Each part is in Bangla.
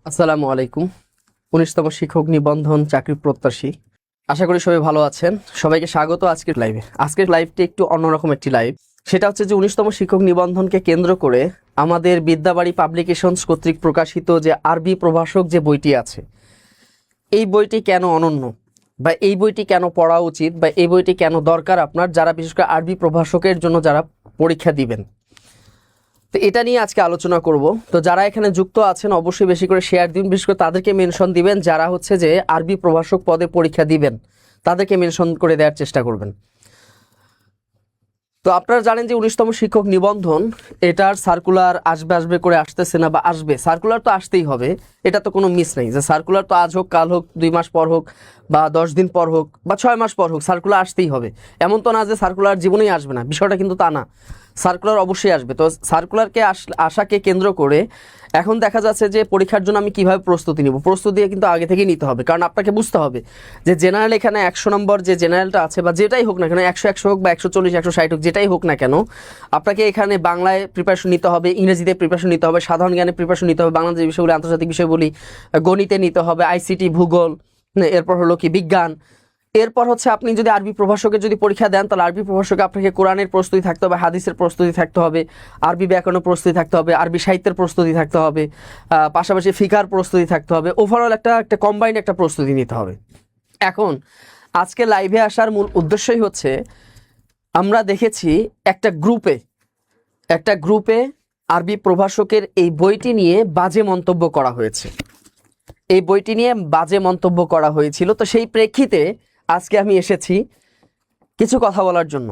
আসসালামু আলাইকুম। ১৯তম শিক্ষক নিবন্ধন চাকরি প্রত্যাশী, আশা করি সবাই ভালো আছেন। সবাইকে স্বাগত আজকের লাইভে। আজকের লাইভটি একটু অন্যরকম একটি লাইভ। সেটা হচ্ছে যে ১৯তম শিক্ষক নিবন্ধনকে কেন্দ্র করে আমাদের বিদ্যাবাড়ি পাবলিকেশনস কর্তৃক প্রকাশিত যে আরবি প্রভাষক যে বইটি আছে, এই বইটি কেন অনন্য, বা এই বইটি কেন পড়া উচিত, বা এই বইটি কেন দরকার আপনার, যারা বিশেষ করে আরবি প্রভাষকের জন্য যারা পরীক্ষা দিবেন। তো এটা নিয়ে আজকে আলোচনা করব। তো যারা এখানে যুক্ত আছেন অবশ্যই বেশি করে শেয়ার দিন, বিশেষ করে তাদেরকে মেনশন দিবেন যারা হচ্ছে যে আরবি প্রভাষক পদে পরীক্ষা দিবেন, তাদেরকে মেনশন করে দেওয়ার চেষ্টা করবেন। তো আপনারা জানেন যে ১৯তম শিক্ষক নিবন্ধন এটার সার্কুলার আসবে করে আসতেছে না, বা আসবে। সার্কুলার তো আসতেই হবে, এটা তো কোনো মিস নেই যে সার্কুলার তো আজ হোক, কাল হোক, 2 মাস পর হোক, বা 10 দিন পর হোক, বা 6 মাস পর হোক, সার্কুলার আসতেই হবে। এমন তো না যে সার্কুলার জীবনেই আসবে না, বিষয়টা কিন্তু তা না। সার্কুলার অবশ্যই আসবে। তো সার্কুলারকে আশাকে কেন্দ্র করে এখন দেখা যাচ্ছে যে পরীক্ষার জন্য আমি কিভাবে প্রস্তুতি নিব। প্রস্তুতি কিন্তু আগে থেকেই নিতে হবে, কারণ আপনাকে বুঝতে হবে যে জেনারেল এখানে 100 নম্বর যে জেনারেলটা আছে, বা যেটাই হোক না কেন, 100 হোক বা 140 160 হোক, যেটাই হোক না কেন, আপনাকে এখানে বাংলায় প্রিপারেশন নিতে হবে, ইংরেজিতে প্রিপারেশন নিতে হবে, সাধারণ জ্ঞানে প্রিপারেশন নিতে হবে, বাংলাদেশ বিষয়গুলি, আন্তর্জাতিক বিষয়গুলি, গণিতে নিতে হবে, আইসিটি, ভূগোল, এরপর হলো কি বিজ্ঞান। এরপর হচ্ছে আপনি যদি আরবি প্রভাষকের যদি পরীক্ষা দেন, তাহলে আরবি প্রভাষকে আপনাকে কোরআনের প্রস্তুতি থাকতে হবে, হাদিসের প্রস্তুতি থাকতে হবে, আরবি ব্যাকরণের প্রস্তুতি থাকতে হবে, আরবি সাহিত্যের প্রস্তুতি থাকতে হবে, পাশাপাশি ফিকার প্রস্তুতি থাকতে হবে। ওভারঅল একটা কম্বাইন্ড একটা প্রস্তুতি নিতে হবে। এখন আজকে লাইভে আসার মূল উদ্দেশ্যই হচ্ছে, আমরা দেখেছি একটা গ্রুপে আরবি প্রভাষকের এই বইটি নিয়ে বাজে মন্তব্য করা হয়েছে। এই বইটি নিয়ে বাজে মন্তব্য করা হয়েছিল। তো সেই প্রেক্ষিতে আজকে আমি এসেছি কিছু কথা বলার জন্য।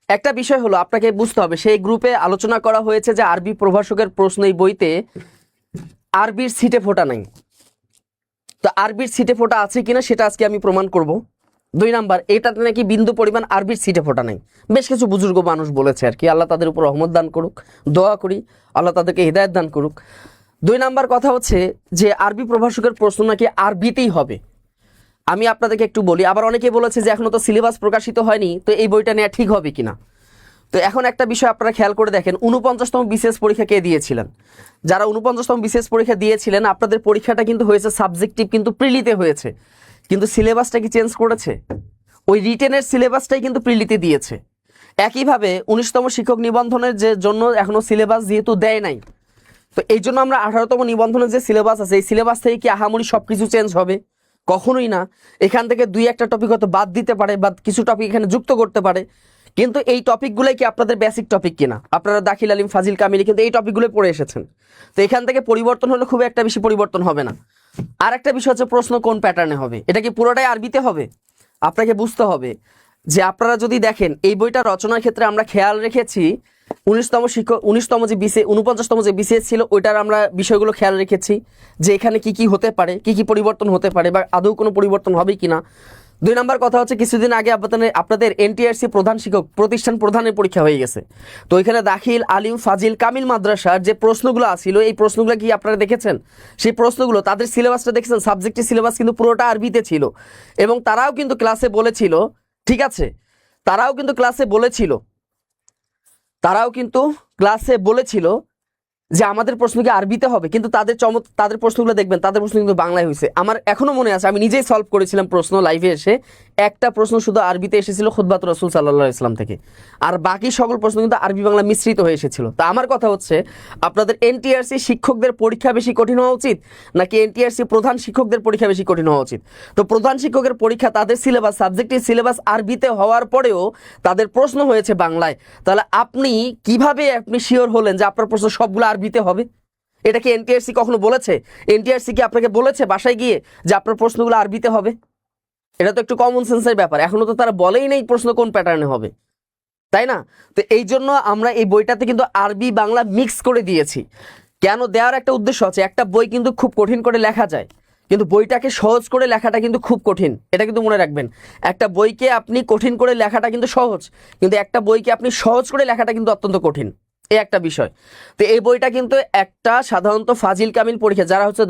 একটা বিষয় হলো, আপনাকে বুঝতে হবে সেই গ্রুপে আলোচনা করা হয়েছে যে আরবি প্রভাষকের প্রশ্ন এই বইতে আরবির সিটে ফোটা নাই। তো আরবির সিটে ফোটা আছে কিনা সেটা আজকে আমি প্রমাণ করব। 2 নাম্বার, এটাতে নাকি বিন্দু পরিমাণ আরবির সিটে ফোটা নাই। বেশ কিছু বুজুর্গ মানুষ বলেছে আর কি, আল্লাহ তাদের উপর রহমত দান করুক, দোয়া করি আল্লাহ তাদেরকে হিদায়াত দান করুক। 2 নাম্বার কথা হচ্ছে যে আরবি প্রভাষকের প্রশ্ন নাকি আরবিতেই হবে। আমি আপনাদেরকে একটু বলি, আবার অনেকে বলেছে যে এখনো তো সিলেবাস প্রকাশিত হয়নি, তো এই বইটা নেওয়া ঠিক হবে কিনা। তো এখন একটা বিষয় আপনারা খেয়াল করে দেখেন, 49তম বিসিএস পরীক্ষা কে দিয়েছিলেন? যারা 49তম বিসিএস পরীক্ষা দিয়েছিলেন, আপনাদের পরীক্ষাটা কিন্তু হয়েছে সাবজেক্টিভ, কিন্তু প্রিলিতে হয়েছে, কিন্তু সিলেবাসটা কি চেঞ্জ করেছে? ওই রিটেনের সিলেবাসটাই কিন্তু প্রিলিতে দিয়েছে। একইভাবে 19তম শিক্ষক নিবন্ধনের যে জন্য এখনো সিলেবাস যেহেতু দেয় নাই, তো এই জন্য আমরা 18তম নিবন্ধনের যে সিলেবাস আছে, এই সিলেবাস থেকে কি আহামরি সব কিছু চেঞ্জ হবে? কখনোই না। এখান থেকে 2-1টা টপিক হয়তো বাদ দিতে পারে, বা কিছু টপিক এখানে যুক্ত করতে পারে, কিন্তু এই টপিকগুলোই কি আপনাদের বেসিক টপিক কিনা? আপনারা দাখিল আলিম, ফাজিল, কামিলি কিন্তু এই টপিকগুলোই পড়ে এসেছেন। তো এখান থেকে পরিবর্তন হলে খুব একটা বেশি পরিবর্তন হবে না। আর একটা বিষয় হচ্ছে, প্রশ্ন কোন প্যাটার্নে হবে? এটা কি পুরোটাই আরবিতে হবে? আপনাকে বুঝতে হবে যে আপনারা যদি দেখেন এই বইটা রচনার ক্ষেত্রে আমরা খেয়াল রেখেছি 49তম যে 49তম যে বিসিএস ছিল, ওইটার আমরা বিষয়গুলো খেয়াল রেখেছি যে এখানে কি কি হতে পারে, কি কি পরিবর্তন হতে পারে, বা আদৌ কোনো পরিবর্তন হবে কিনা। 2 নাম্বার কথা হচ্ছে, কিছুদিন আগে আপনাদের এনটিআরসি প্রধান শিক্ষক প্রতিষ্ঠান প্রধানের পরীক্ষা হয়ে গেছে। তো এখানে দাখিল আলিম, ফাজিল, কামিল মাদ্রাসার যে প্রশ্নগুলো ছিল, এই প্রশ্নগুলো কি আপনারা দেখেছেন? সেই প্রশ্নগুলো, তাদের সিলেবাসটা দেখেছেন? সাবজেক্টের সিলেবাস কিন্তু পুরোটা আরবিতে ছিল, এবং তারাও কিন্তু ক্লাসে বলেছিল, ঠিক আছে, তারাও কিন্তু ক্লাসে বলেছিল যে আমাদের প্রশ্ন কি আরবিতে হবে, কিন্তু তাদের প্রশ্নগুলো দেখবেন, তাদের প্রশ্ন কিন্তু বাংলায় হয়েছে। আমার এখনো মনে আছে, আমি নিজেই সলভ করেছিলাম প্রশ্ন লাইভে এসে। একটা প্রশ্ন শুধু আরবিতে এসেছিল খুতবাত রাসূল সাল্লাল্লাহু আলাইহি ওয়াসাল্লাম থেকে, আর বাকি সকল প্রশ্ন কিন্তু আরবি বাংলা মিশ্রিত হয়ে এসেছিল। তা আমার কথা হচ্ছে, আপনাদের এনটিআরসি শিক্ষকদের পরীক্ষা বেশি কঠিন হওয়া উচিত, নাকি এনটিআরসি প্রধান শিক্ষকদের পরীক্ষা বেশি কঠিন হওয়া উচিত? তো প্রধান শিক্ষকের পরীক্ষা, তাদের সিলেবাস, সাবজেক্টিভ সিলেবাস আরবিতে হওয়ার পরেও তাদের প্রশ্ন হয়েছে বাংলায়। তাহলে আপনি কিভাবে শিওর হলেন যে আপনার প্রশ্ন সবগুলো আরবিতে হবে? এটা কি এনটিআরসি কখনো বলেছে? এনটিআরসি কি আপনাকে বলেছে বাসায় গিয়ে যে আপনার প্রশ্নগুলো আরবিতে হবে? এটা তো একটু কমন সেন্সের ব্যাপার। এখনো তো তারা বলেই নেই প্রশ্ন কোন প্যাটার্নে হবে, তাই না? তো এই জন্য আমরা এই বইটাতে কিন্তু আরবি বাংলা মিক্স করে দিয়েছি। কেন দেওয়ার একটা উদ্দেশ্য আছে। একটা বই কিন্তু খুব কঠিন করে লেখা যায়, কিন্তু বইটাকে সহজ করে লেখাটা কিন্তু খুব কঠিন, এটা কিন্তু মনে রাখবেন। একটা বইকে আপনি কঠিন করে লেখাটা কিন্তু সহজ, কিন্তু একটা বইকে আপনি সহজ করে লেখাটা কিন্তু অত্যন্ত কঠিন, এই একটা বিষয়। তো এই বইটা কিন্তু একটা সাধারণত ফাজিল কামিল পরীক্ষা, যারা হচ্ছে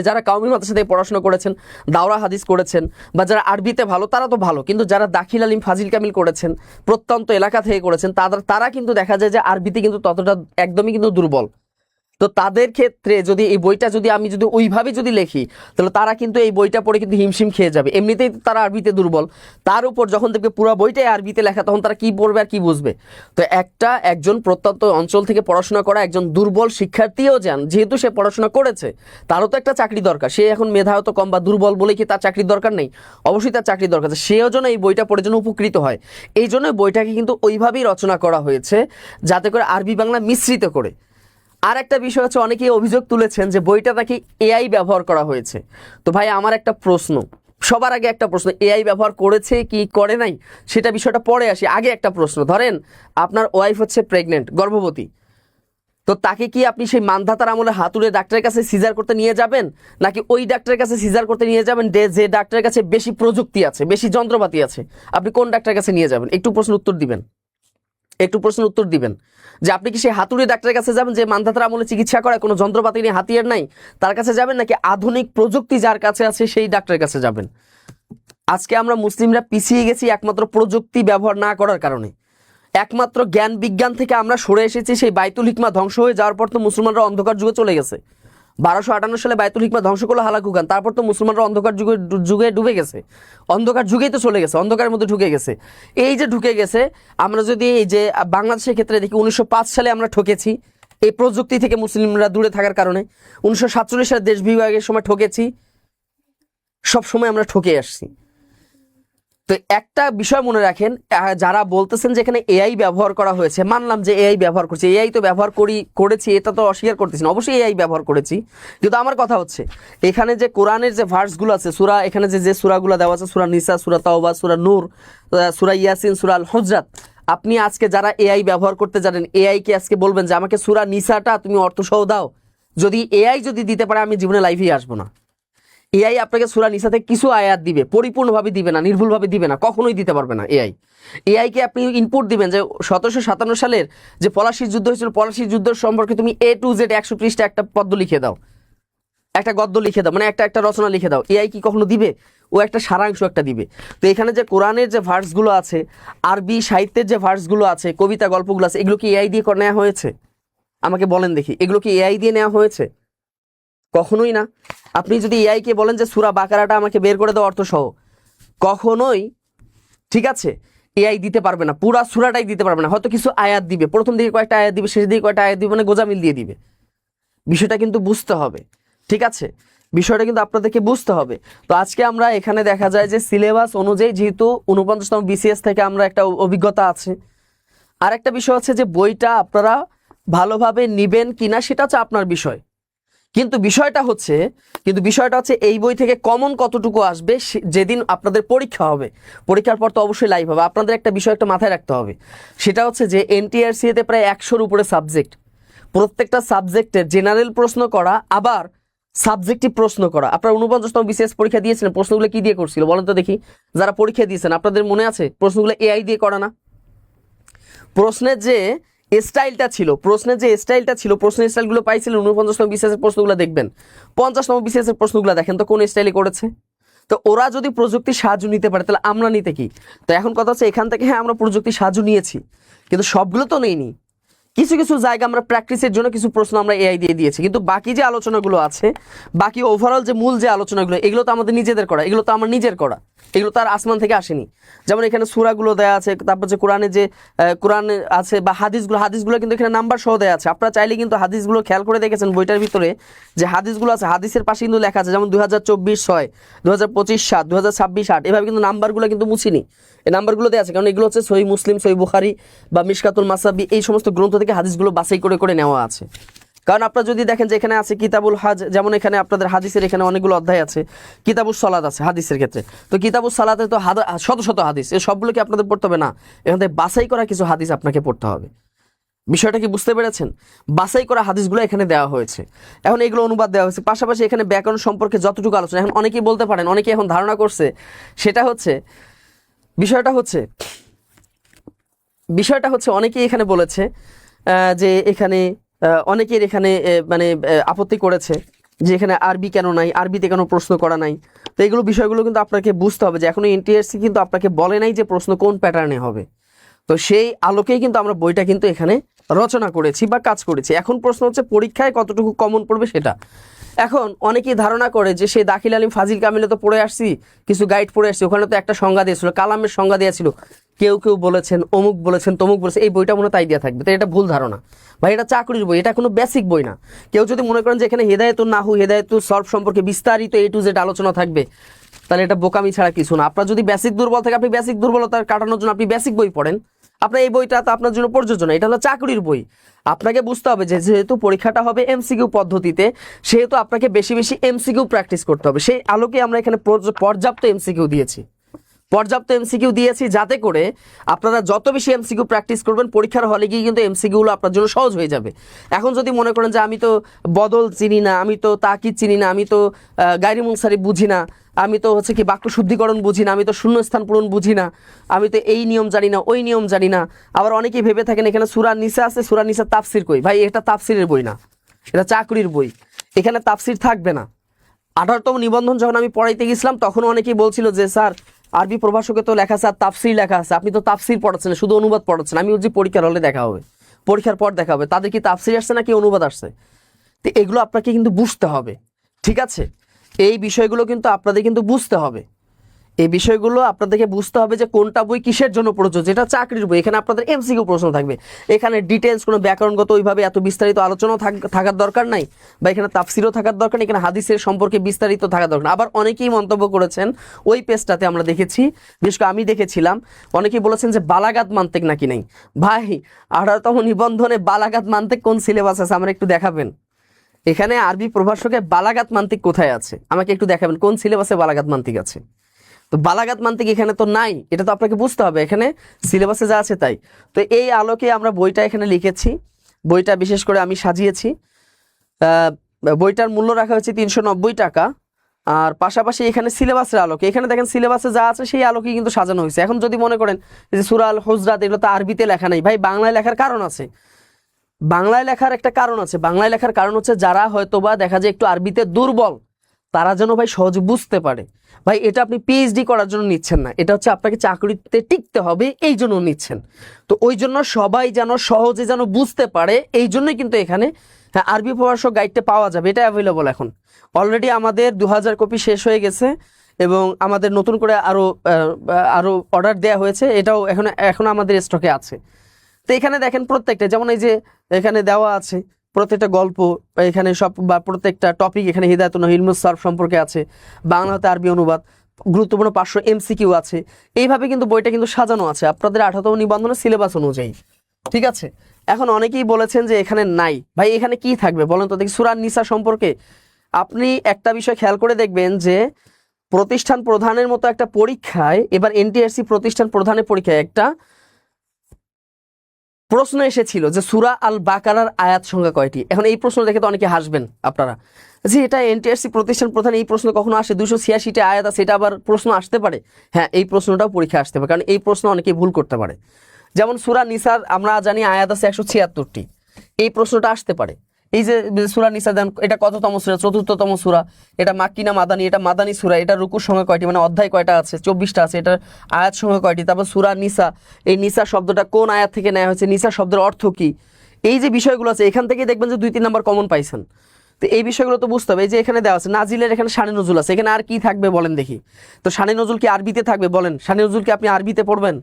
যারা কাউমি মাদ্রাসা থেকে পড়াশোনা করেছেন, দাওরা হাদিস করেছেন, বা যারা আরবিতে ভালো, তারা তো ভালো, কিন্তু যারা দাখিল আলিম, ফাজিল কামিল করেছেন, প্রত্যন্ত এলাকা থেকে করেছেন, তারা কিন্তু দেখা যায় যে আরবিতে কিন্তু ততটা একদমই কিন্তু দুর্বল। তো তাদের ক্ষেত্রে যদি এই বইটা যদি আমি যদি ওইভাবে যদি লিখি, তাহলে তারা কিন্তু এই বইটা পড়ে কিন্তু হিমশিম খেয়ে যাবে। এমনিতেই তারা আরবিতে দুর্বল, তার উপর যখন দেখবে পুরো বইটাই আরবিতে লেখা, তখন তারা কি পড়বে আর কি বুঝবে। তো একজন প্রত্যন্ত অঞ্চল থেকে পড়াশোনা করা একজন দুর্বল শিক্ষার্থীও যান, যেহেতু সে পড়াশোনা করেছে, তারও তো একটা চাকরি দরকার। সে এখন মেধাও তো কম বা দুর্বল বলে কি তার চাকরির দরকার নেই? অবশ্যই তার চাকরির দরকার আছে, সেও যেন এই বইটা পড়ে যেন উপকৃত হয়। এই জন্য বইটাকে কিন্তু ওইভাবেই রচনা করা হয়েছে, যাতে করে আরবি বাংলা মিশ্রিত করে। আর একটা বিষয় হচ্ছে, অনেকেই অভিযোগ তুলেছেন যে বইটা নাকি এআই ব্যবহার করা হয়েছে। তো ভাই, আমার একটা প্রশ্ন, সবার আগে একটা প্রশ্ন, এআই ব্যবহার করেছে কি করে নাই সেটা বিষয়টা পরে আসি। আগে একটা প্রশ্ন, ধরেন আপনার ওয়াইফ হচ্ছে প্রেগনেন্ট, গর্ভবতী, তো তাকে কি আপনি সেই মানধাতার আমলে হাতুড়ে ডাক্তারের কাছে সিজার করতে নিয়ে যাবেন, নাকি ওই ডাক্তারের কাছে সিজার করতে নিয়ে যাবেন যে ডাক্তারের কাছে বেশি প্রযুক্তি আছে, বেশি যন্ত্রপাতি আছে? আপনি কোন ডাক্তারের কাছে নিয়ে যাবেন? একটু প্রশ্ন উত্তর দিবেন যে আপনি কি সেই হাতুড়ি ডাক্তারের কাছে যাবেন যে মানধাতার আমলে চিকিৎসা করায়, কোনো যন্ত্রপাতি নেই, হাতিয়ার নাই, তার কাছে যাবেন, নাকি আধুনিক প্রযুক্তি যার কাছে আছে সেই ডাক্তারের কাছে যাবেন? আজকে আমরা মুসলিমরা পিছিয়ে গেছি একমাত্র প্রযুক্তি ব্যবহার না করার কারণে। একমাত্র জ্ঞান বিজ্ঞান থেকে আমরা সরে এসেছি। সেই বাইতুল হিকমা ধ্বংস হয়ে যাওয়ার পর তো মুসলমানরা অন্ধকার যুগে চলে গেছে। 1258 সালে বাইতুল হিকমা ধ্বংস করলো হালাকু খান, তারপর তো মুসলমানরা অন্ধকার যুগে ডুবে গেছে, অন্ধকার যুগেই তো চলে গেছে, অন্ধকারের মধ্যে ঢুকে গেছে। এই যে ঢুকে গেছে, আমরা যদি এই যে বাংলাদেশের ক্ষেত্রে দেখি, 1905 সালে আমরা ঠকেছি এই প্রযুক্তি থেকে মুসলিমরা দূরে থাকার কারণে। 1947 সালে দেশ বিভাগের সময় ঠকেছি, সব সময় আমরা ঠকে আসছি। তো একটা বিষয় মনে রাখেন, যারা বলতেছেন যে এখানে এআই ব্যবহার করা হয়েছে, মানলাম যে এআই ব্যবহার করছে, এআই তো ব্যবহার করেছি, এটা তো অস্বীকার করতেছি না, অবশ্যই এআই ব্যবহার করেছি। কিন্তু আমার কথা হচ্ছে, এখানে যে কোরআনের যে ভার্সগুলো আছে, সূরা, এখানে যে সূরাগুলো দেওয়া আছে, সূরা নিসা, সূরা তাওবা, সূরা নূর, সূরা ইয়াসিন, সূরা আল হুজরাত, আপনি আজকে যারা এআই ব্যবহার করতে জানেন, এআই কে আজকে বলবেন যে আমাকে সূরা নিসাটা তুমি অর্থসহ দাও, যদি এআই যদি দিতে পারে, আমি জীবনে লাইভেই আসবো না। এআই আপনাকে সূরা নিসা থেকে কিছু আয়াত দিবে, পরিপূর্ণভাবে দিবে না, নির্ভুলভাবে দিবে না, কখনোই দিতে পারবে না। এআইকে আপনি ইনপুট দিবেন যে 1757 সালের যে পলাশির যুদ্ধ হয়েছিল, পলাশির যুদ্ধের সম্পর্কে তুমি A to Z 100 পৃষ্ঠা একটা পদ্য লিখে দাও, একটা গদ্য লিখে দাও, মানে একটা রচনা লিখে দাও। এআই কি কখনো দিবে? ও একটা সারাংশ একটা দিবে। তো এখানে যে কোরআনের যে ভার্সগুলো আছে, আরবি সাহিত্যের যে ভার্সগুলো আছে, কবিতা গল্পগুলো আছে, এগুলো কি এআই দিয়ে নেওয়া হয়েছে? আমাকে বলেন দেখি, এগুলো কি এআই দিয়ে নেওয়া হয়েছে? কখনোই না। আপনি যদি এআই কে বলেন যে সূরা বাকারাটা আমাকে বের করে দাও অর্থ সহ, কখনোই, ঠিক আছে, এআই দিতে পারবে না, পুরা সূরাটাই দিতে পারবে না। হয়তো কিছু আয়াত দিবে, প্রথম দিকে কয়েকটা আয়াত দিবে, শেষ দিকে কয়েকটা আয়াত দিবে, মানে গোজামিল দিয়ে দিবে। বিষয়টা কিন্তু বুঝতে হবে, ঠিক আছে, বিষয়টা কিন্তু আপনাদেরকে বুঝতে হবে। তো আজকে আমরা এখানে দেখা যায় যে সিলেবাস অনুযায়ী, যেহেতু 49তম BCS থেকে আমরা একটা অভিজ্ঞতা আছে, আর একটা বিষয় হচ্ছে যে বইটা আপনারা ভালোভাবে নিবেন কিনা সেটা হচ্ছে আপনার বিষয়। কিন্তু বিষয়টা হচ্ছে এই বই থেকে কমন কতটুকু আসবে যেদিন আপনাদের পরীক্ষা হবে। পরীক্ষার পর তো অবশ্যই লাইভ হবে। আপনাদের একটা বিষয় একটা মাথায় রাখতে হবে, সেটা হচ্ছে যে NTRC-তে প্রায় 100-র উপরে সাবজেক্ট, প্রত্যেকটা সাবজেক্টের জেনারেল প্রশ্ন করা, আবার সাবজেক্টিভ প্রশ্ন করা। আপনারা 49তম BCS পরীক্ষা দিয়েছিলেন, প্রশ্নগুলো কি দিয়ে করছিল বলেন তো দেখি? যারা পরীক্ষা দিয়েছেন আপনাদের মনে আছে প্রশ্নগুলো এআই দিয়ে করা না? প্রশ্নের যে স্টাইলটা ছিল, প্রশ্নের স্টাইলগুলো পাইছিলেন 49তম BCS এর প্রশ্নগুলো দেখবেন, 50তম BCS এর প্রশ্নগুলো দেখেন তো কোন স্টাইলে করেছে। তো ওরা যদি প্রযুক্তির সাহায্য নিতে পারে, তাহলে আমরা নিতে কি? তো এখন কথা হচ্ছে, এখান থেকে হ্যাঁ আমরা প্রযুক্তির সাহায্য নিয়েছি, কিন্তু সবগুলো তো নেইনি। কিছু কিছু জায়গা আমরা প্র্যাকটিসের জন্য কিছু প্রশ্ন আমরা এআই দিয়ে দিয়েছি, কিন্তু বাকি যে আলোচনাগুলো আছে, বাকি ওভারঅল যে মূল যে আলোচনাগুলো, এগুলো তো আমাদের নিজেদের করা, এগুলো তো আমার নিজের করা, এগুলো তো আর আসমান থেকে আসেনি। যেমন এখানে সূরাগুলো দেওয়া আছে, তারপর যে কোরআন আছে বা হাদিসগুলো কিন্তু এখানে নাম্বার সহ দেওয়া আছে। আপনারা চাইলে কিন্তু হাদিসগুলো খেয়াল করে দেখেছেন বইটার ভিতরে যে হাদিসগুলো আছে, হাদিসের পাশে কিন্তু লেখা আছে, যেমন 2024-6, 2025-7, 2026-8, এভাবে কিন্তু নাম্বারগুলো কিন্তু মুছিনি, এই নাম্বারগুলো দেওয়া আছে, কারণ এগুলো হচ্ছে সহিহ মুসলিম, সহিহ বুখারী বা মিশকাতুল মাসাবি, এই সমস্ত গ্রন্থ থেকে হাদিসগুলো বাছাই করে করে নেওয়া আছে। কারণ আপনারা যদি দেখেন যে এখানে আছে কিতাবুল হাজ, যেমন এখানে আপনাদের হাদিসের এখানে অনেকগুলো অধ্যায় আছে, কিতাবুস সালাত আছে হাদিসের ক্ষেত্রে, তো কিতাবুস সালাতে তো শত শত হাদিস, এই সবগুলো কি আপনাদের পড়তে হবে না? এখান থেকে বাছাই করা কিছু হাদিস আপনাকে পড়তে হবে। বিষয়টা কি বুঝতে পেরেছেন? বাছাই করা হাদিসগুলো এখানে দেওয়া হয়েছে, এখন এগুলো অনুবাদ দেওয়া হয়েছে। পাশাপাশি এখানে ব্যাকরণ সম্পর্কে যতটুকু আলোচনা, এখন অনেকেই বলতে পারেন, অনেকে এখন ধারণা করছে, সেটা হচ্ছে বিষয়টা হচ্ছে অনেকেই এখানে বলেছে যে এখানে অনেকের এখানে মানে আপত্তি করেছে যে এখানে আরবি কেন নাই, আরবিতে কেন প্রশ্ন করা নাই। তো এইগুলো বিষয়গুলো কিন্তু আপনাকে বুঝতে হবে যে এখনো NTRC কিন্তু আপনাকে বলে নাই যে প্রশ্ন কোন প্যাটার্নে হবে। তো সেই আলোকেই কিন্তু আমরা বইটা কিন্তু এখানে রচনা করেছি বা কাজ করেছি। এখন প্রশ্ন হচ্ছে পরীক্ষায় কতটুকু কমন পড়বে সেটা। এখন অনেকেই ধারণা করে যে সে দাখিল আলিম ফাজিল কামিলে তো পড়ে আসছি, কিছু গাইড পড়ে আসছি, ওখানে তো একটা সংজ্ঞা দিয়েছিল, কালামের সংজ্ঞা দেওয়া ছিল, কেউ কেউ বলেছেন অমুক বলেছেন তমুক বলেছেন, এই বইটা মনে হয় তাই দেওয়া থাকবে। তো এটা ভুল ধারণা ভাই, এটা চাকরির বই, এটা কোনো বেসিক বই না। কেউ যদি মনে করেন যে এখানে হেদায়েতুন নাহু হেদায়েতুল সরফ সম্পর্কে বিস্তারিত A to Z আলোচনা থাকবে, তাহলে এটা বোকামি ছাড়া কিছু না। আপনার যদি বেসিক দুর্বল থাকে, আপনি বেসিক দুর্বলতা কাটানোর জন্য আপনি বেসিক বই পড়েন, আপনার এই বইটা তো আপনার জন্য প্রযোজ্য না। এটা হলো চাকরির বই। আপনাকে বুঝতে হবে যে যেহেতু পরীক্ষাটা হবে MCQ পদ্ধতিতে, সেহেতু আপনাকে বেশি বেশি MCQ প্র্যাকটিস করতে হবে। সেই আলোকে আমরা এখানে পর্যাপ্ত MCQ দিয়েছি, যাতে করে আপনারা যত বেশি MCQ প্র্যাকটিস করবেন, পরীক্ষার হলে গিয়ে কিন্তু MCQ গুলো আপনার জন্য সহজ হয়ে যাবে। এখন যদি মনে করেন যে আমি তো বদল চিনি না, আমি তো তাকিদ চিনি না, আমি তো গায়রে মুনসারিফ বুঝি না, আমি তো হচ্ছে কি বাক্য শুদ্ধিকরণ বুঝি না, আমি তো শূন্যস্থান পূরণ বুঝি না, আমি তো এই নিয়ম জানি না, ওই নিয়ম জানি না। আবার অনেকেই ভেবে থাকেন এখানে সূরা নিসা আছে, সূরা নিসা তাফসির কই? ভাই এটা তাফসিরের বই না, এটা চাকরির বই, এখানে তাফসির থাকবে না। 18তম নিবন্ধন যখন আমি পড়াইতে গেছিলাম, তখন অনেকেই বলছিল যে স্যার আরবি প্রভাষকে তো লেখা আছে আর তাফসির লেখা আছে, আপনি তো তাফসির পড়াচ্ছেন, শুধু অনুবাদ পড়াচ্ছেন। আমি বলছি পরীক্ষার হলে দেখা হবে, পরীক্ষার পর দেখা হবে, তাদের কি তাফসির আসছে নাকি অনুবাদ আসছে। তো এগুলো আপনাকে কিন্তু বুঝতে হবে, ঠিক আছে? এই বিষয়গুলো কিন্তু আপনাদের কিন্তু বুঝতে হবে, এই বিষয়গুলো আপনাদেরকে বুঝতে হবে যে কোনটা বই কিসের জন্য প্রযোজ্য। যেটা চাকরির বই, এখানে আপনাদের MCQ প্রশ্ন থাকবে, এখানে ডিটেলস কোনো ব্যাকরণগত ওইভাবে এত বিস্তারিত আলোচনাও থাকার দরকার নাই, বা এখানে তাফসিরও থাকার দরকার নেই, এখানে হাদিসের সম্পর্কে বিস্তারিত থাকার দরকার। আবার অনেকেই মন্তব্য করেছেন ওই পেজটাতে, আমরা দেখেছি, বিশেষ করে আমি দেখেছিলাম, অনেকেই বলেছেন যে বালাগাত মান্তেক নাকি নেই। ভাই 18তম নিবন্ধনে বালাগাত মান্তেক কোন সিলেবাস আছে আমরা একটু দেখাবেন? এখানে আরবি প্রভাষকে বালাগাত মান্তিক কোথায় আছে আমাকে একটু দেখাবেন, কোন সিলেবাসে বালাগাত মান্তিক আছে? তো বালাগাত মান্তিক এখানে তো নাই, এটা তো আপনাকে বুঝতে হবে, এখানে সিলেবাসে যা আছে তাই। তো এই আলোকে আমরা বইটা এখানে লিখেছি, বইটা বিশেষ করে আমি সাজিয়েছি। বইটার মূল্য রাখা হয়েছে 390 টাকা। আর পাশাপাশি এখানে সিলেবাসের আলোকে, এখানে দেখেন সিলেবাসে যা আছে সেই আলোকে কিন্তু সাজানো হয়েছে। এখন যদি মনে করেন যে সূরা আল হুজরাত এগুলো তো আরবিতে লেখা নাই, ভাই বাংলায় লেখার কারণ আছে, বাংলায় লেখার একটা কারণ আছে। বাংলায় লেখার কারণ হচ্ছে যারা হয়তোবা দেখা যায় একটু আরবিতে দুর্বল, তারা যেন ভাই সহজে বুঝতে পারে। ভাই এটা আপনি PhD করার জন্য নিচ্ছেন না, এটা হচ্ছে আপনাকে চাকরিতে টিকতে হবে এই জন্য নিচ্ছেন। তো ওই জন্য সবাই যেন সহজে যেন বুঝতে পারে, এই জন্যই কিন্তু এখানে হ্যাঁ আরবি প্রভাষক গাইডটা পাওয়া যাবে, এটা অ্যাভেলেবল। এখন অলরেডি আমাদের 2000 কপি শেষ হয়ে গেছে এবং আমাদের নতুন করে আরো অর্ডার দেওয়া হয়েছে, এটাও এখন আমাদের স্টকে আছে। তো এখানে দেখেন প্রত্যেকটা, যেমন এই যে এখানে দেওয়া আছে প্রত্যেকটা গল্প, এখানে সব বা প্রত্যেকটা টপিক, এখানে হিদায়াতুন ইলমুস সারফ সম্পর্কে আছে, বাংলা হতে আরবি অনুবাদ, গুরুত্বপূর্ণ 500 MCQ আছে। এইভাবে কিন্তু বইটা কিন্তু সাজানো আছে আপনাদের 18তম নিবন্ধনের সিলেবাস অনুযায়ী, ঠিক আছে? এখন অনেকেই বলেছেন যে এখানে নাই, ভাই এখানে কি থাকবে বলেন তো দেখি? সূরা নিসা সম্পর্কে আপনি একটা বিষয় খেয়াল করে দেখবেন যে প্রতিষ্ঠান প্রধানের মতো একটা পরীক্ষায়, এবার NTRC প্রতিষ্ঠান প্রধানের পরীক্ষায় একটা প্রশ্ন এসেছিল যে সূরা আল বাকারার আয়াত সংখ্যা কয়টি। এখন এই প্রশ্ন দেখে তো অনেকে হাসবেন আপনারা, যে এটা NTRC প্রতিষ্ঠান প্রধান, এই প্রশ্ন কখনো আসে? 286টা আয়াত আছে, এটা আবার প্রশ্ন আসতে পারে? হ্যাঁ, এই প্রশ্নটাও পরীক্ষা আসতে পারে, কারণ এই প্রশ্ন অনেকেই ভুল করতে পারে। যেমন সূরা নিসার আমরা জানি আয়াত আছে 176টি, এই প্রশ্নটা আসতে পারে। এই যে সূরা নিসা দেন, এটা কততম সূরা? 4র্থতম সূরা। এটা মাক্কি না মাদানী? এটা মাদানী সূরা। এটা রুকুর সংখ্যা কয়টি, মানে অধ্যায় কয়টা আছে? 24টা আছে। এটার আয়াত সংখ্যা কয়টি? তারপর সূরা নিসা, এই নিসা শব্দটা কোন আয়াত থেকে নেওয়া হয়েছে? নিসা শব্দের অর্থ কি? এই যে বিষয়গুলো আছে, এখান থেকে দেখবেন যে 2-3 নাম্বার কমন পাইছেন। তো এই বিষয়গুলো তো বুঝতে হবে। এই যে এখানে দেওয়া আছে নাজিলের, এখানে শানে নজুল আছে, এখানে আর কি থাকবে বলেন দেখি? তো শানে নজুল কি আরবিতে থাকবে? বলেন, শানে নজুল কি আপনি আরবিতে পড়বেন?